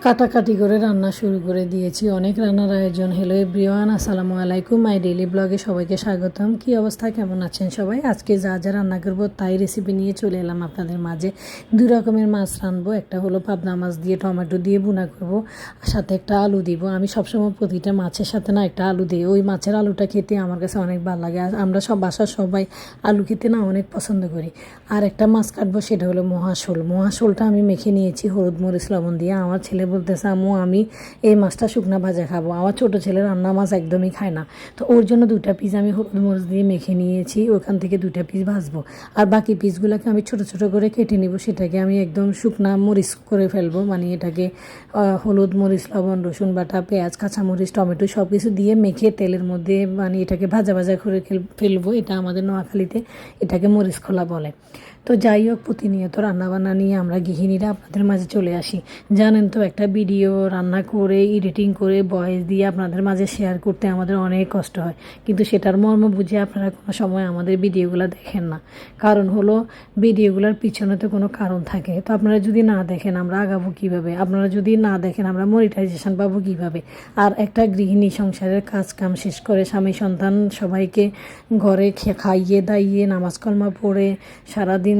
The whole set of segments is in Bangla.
কাটাকাটি করে রান্না শুরু করে দিয়েছি। অনেক রান্নার আয়োজন। হ্যালো এভরিওয়ান, আসসালামু আলাইকুম। মাই ডেইলি ব্লগে সবাইকে স্বাগতম। কি অবস্থা, কেমন আছেন সবাই? আজকে যা যা রান্না করব তাই রেসিপি নিয়ে চলে এলাম আপনাদের মাঝে। দুই রকমের মাছ রানবো। একটা হলো পাবদা মাছ দিয়ে টমেটো দিয়ে ভুনা করব, আর সাথে একটা আলু দিব। আমি সবসময় প্রতিটা মাছের সাথে না একটা আলু দিই। ওই মাছের আলুটা খেতে আমার কাছে অনেক ভালো লাগে। আর আমরা বাসার সবাই আলু খেতে না অনেক পছন্দ করি। আর একটা মাছ কাটবো, সেটা হলো মহাশোল। মহাশোলটা আমি মেখে নিয়েছি হলুদ মরিচ লবণ দিয়ে। আমার ছেলে বলতেছে, আম্মু আমি এই মাছটা শুকনা ভাজা খাবো। আমার ছোটো ছেলে রান্না মাছ একদমই খায় না, তো ওর জন্য দুটা পিস আমি হলুদ মরিচ দিয়ে মেখে নিয়েছি। ওখান থেকে দুটা পিস ভাজবো, আর বাকি পিসগুলোকে আমি ছোট ছোট করে কেটে নিব। সেটাকে আমি একদম শুকনা মরিচ করে ফেলবো, মানে এটাকে হলুদ মরিচ লবণ রসুন বাটা পেঁয়াজ কাঁচামরিচ টমেটো সব কিছু দিয়ে মেখে তেলের মধ্যে মানে এটাকে ভাজা ভাজা করে ফেলবো। এটা আমাদের নোয়াখালীতে এটাকে মরিচ খোলা বলে। তো যাই হোক, প্রতিনিয়ত রান্নাবান্না নিয়ে আমরা গৃহিণীরা আপনাদের মাঝে চলে আসি। জানেন তো, একটা ভিডিও রান্না করে এডিটিং করে ভয়েস দিয়ে আপনাদের মাঝে শেয়ার করতে আমাদের অনেক কষ্ট হয়, কিন্তু সেটার মর্ম বুঝে আপনারা কোনো সময় আমাদের ভিডিওগুলো দেখেন না। কারণ হলো ভিডিওগুলোর পিছনে তো কোনো কারণ থাকে। তো আপনারা যদি না দেখেন আমরা আগাবো কীভাবে? আপনারা যদি না দেখেন আমরা মনিটাইজেশন পাবো কীভাবে? আর একটা গৃহিণী সংসারের কাজ কাম শেষ করে স্বামী সন্তান সবাইকে ঘরে খাইয়ে দাইয়ে নামাজ কলমা পড়ে সারাদিন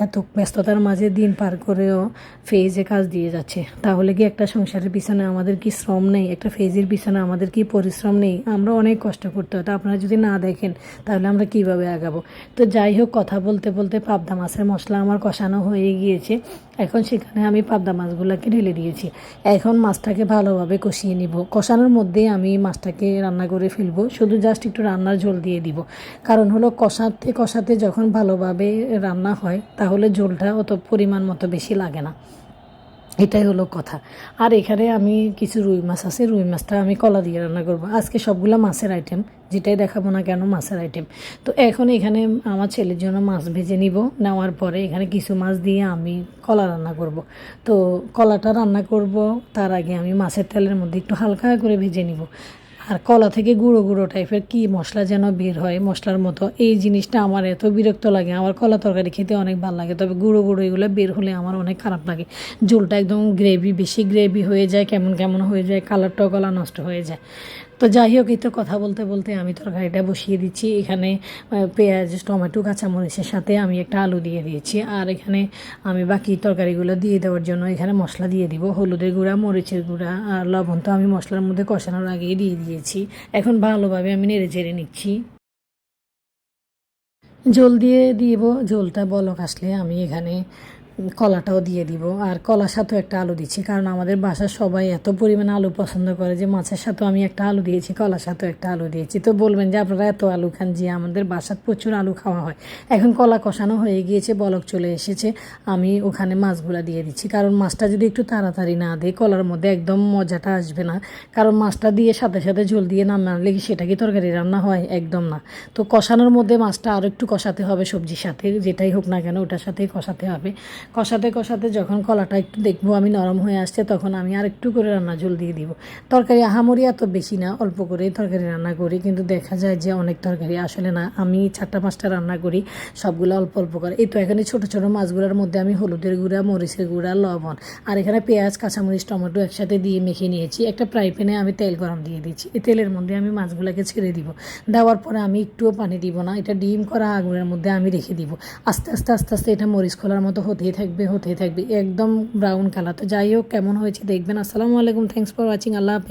এত ব্যস্ততার মাঝে দিন পার করেও ফেজে কাজ দিয়ে যাচ্ছে, তাহলে কি একটা সংসারের পিছনে আমাদের কি শ্রম নেই? একটা ফেজের পিছনে আমাদের কি পরিশ্রম নেই? আমরা অনেক কষ্ট করতে হয়। তো আপনারা যদি না দেখেন তাহলে আমরা কিভাবে আগাবো? তো যাই হোক, কথা বলতে বলতে পাবদা মাছের মশলা আমার কষানো হয়ে গিয়েছে। এখন সেখানে আমি পাবদা মাছগুলোকে ঢেলে দিয়েছি। এখন মাছটাকে ভালোভাবে কষিয়ে নিব। কষানোর মধ্যে আমি মাছটাকে রান্না করে ফেলবো, শুধু জাস্ট একটু রান্নার ঝোল দিয়ে দিব। কারণ হলো কষাতে কষাতে যখন ভালোভাবে রান্না হয় তাহলে ঝোলটা অত পরিমাণ মতো বেশি লাগে না, এটাই হলো কথা। আর এখানে আমি কিছু রুই মাছ আছে, রুই মাছটা আমি কলা দিয়ে রান্না করবো। আজকে সবগুলো মাছের আইটেম, যেটাই দেখাবো না কেন মাছের আইটেম। তো এখন এখানে আমার ছেলের জন্য মাছ ভেজে নিব। নেওয়ার পরে এখানে কিছু মাছ দিয়ে আমি কলা রান্না করব। তো কলাটা রান্না করব তার আগে আমি মাছের তেলের মধ্যে একটু হালকা করে ভেজে নিব। আর কলা থেকে গুঁড়ো গুঁড়ো টাইপের কি মশলা যেন বের হয় মশলার মতো, এই জিনিসটা আমার এত বিরক্ত লাগে। আমার কলা তরকারি খেতে অনেক ভালো লাগে, তবে গুঁড়ো গুঁড়ো এগুলো বের হলে আমার অনেক খারাপ লাগে। ঝোলটা একদম গ্রেভি, বেশি গ্রেভি হয়ে যায়, কেমন কেমন হয়ে যায়, কালারটাও গলা নষ্ট হয়ে যায়। তো যাই হোক, এই তো কথা বলতে বলতে আমি তরকারিটা বসিয়ে দিচ্ছি। এখানে পেঁয়াজ টমেটো কাঁচামরিচের সাথে আমি একটা আলু দিয়ে দিয়েছি। আর এখানে আমি বাকি তরকারিগুলো দিয়ে দেওয়ার জন্য এখানে মশলা দিয়ে দিব। হলুদের গুঁড়া, মরিচের গুঁড়া আর লবণ তো আমি মশলার মধ্যে কষানোর আগেই দিয়ে দিয়েছি। এখন ভালোভাবে আমি নেড়ে চেড়ে নিচ্ছি। ঝোল দিয়ে দিব। ঝোলটা বলক আসলে আমি এখানে কলাটাও দিয়ে দিব। আর কলার সাথেও একটা আলু দিচ্ছি, কারণ আমাদের বাসার সবাই এত পরিমাণে আলু পছন্দ করে যে মাছের সাথেও আমি একটা আলু দিয়েছি, কলার সাথেও একটা আলু দিয়েছি। তো বলবেন যে আপনারা এত আলু খান? যে আমাদের বাসার প্রচুর আলু খাওয়া হয়। এখন কলা কষানো হয়ে গিয়েছে, বলক চলে এসেছে, আমি ওখানে মাছগুলা দিয়ে দিচ্ছি। কারণ মাছটা যদি একটু তাড়াতাড়ি না দিই কলার মধ্যে একদম মজাটা আসবে না। কারণ মাছটা দিয়ে সাথে সাথে ঝোল দিয়ে নামালে কি সেটা কি তরকারি রান্না হয়? একদম না। তো কষানোর মধ্যে মাছটা আরও একটু কষাতে হবে, সবজির সাথে যেটাই হোক না কেন ওটার সাথেই কষাতে হবে। কষাতে কষাতে যখন কলাটা একটু দেখবো আমি নরম হয়ে আসছে, তখন আমি আর একটু করে রান্না ঝোল দিয়ে দিব। তরকারি আহামরি এত বেশি না, অল্প করেই তরকারি রান্না করি, কিন্তু দেখা যায় যে অনেক তরকারি আসলে না। আমি 4টা-5টা রান্না করি, সবগুলো অল্প অল্প করে। এই তো এখানে ছোটো ছোটো মাছগুলোর মধ্যে আমি হলুদের গুঁড়া, মরিচের গুঁড়া, লবণ আর এখানে পেঁয়াজ কাঁচামরিচ টমেটো একসাথে দিয়ে মেখে নিয়েছি। একটা ফ্রাই প্যানে আমি তেল গরম দিয়ে দিচ্ছি। এই তেলের মধ্যে আমি মাছগুলোকে ছেড়ে দিব। দেওয়ার পরে আমি একটুও পানি দিব না, এটা ডিম করা আগুনের মধ্যে আমি রেখে দিব। আস্তে আস্তে আস্তে আস্তে এটা মরিচ খোলার মতো হতেই থাকবে একদম ব্রাউন কালার। তো যাই হোক, কেমন হয়েছে দেখবেন। আসসালামু আলাইকুম, থ্যাংকস ফর ওয়াচিং, আল্লাহ হাফেজ।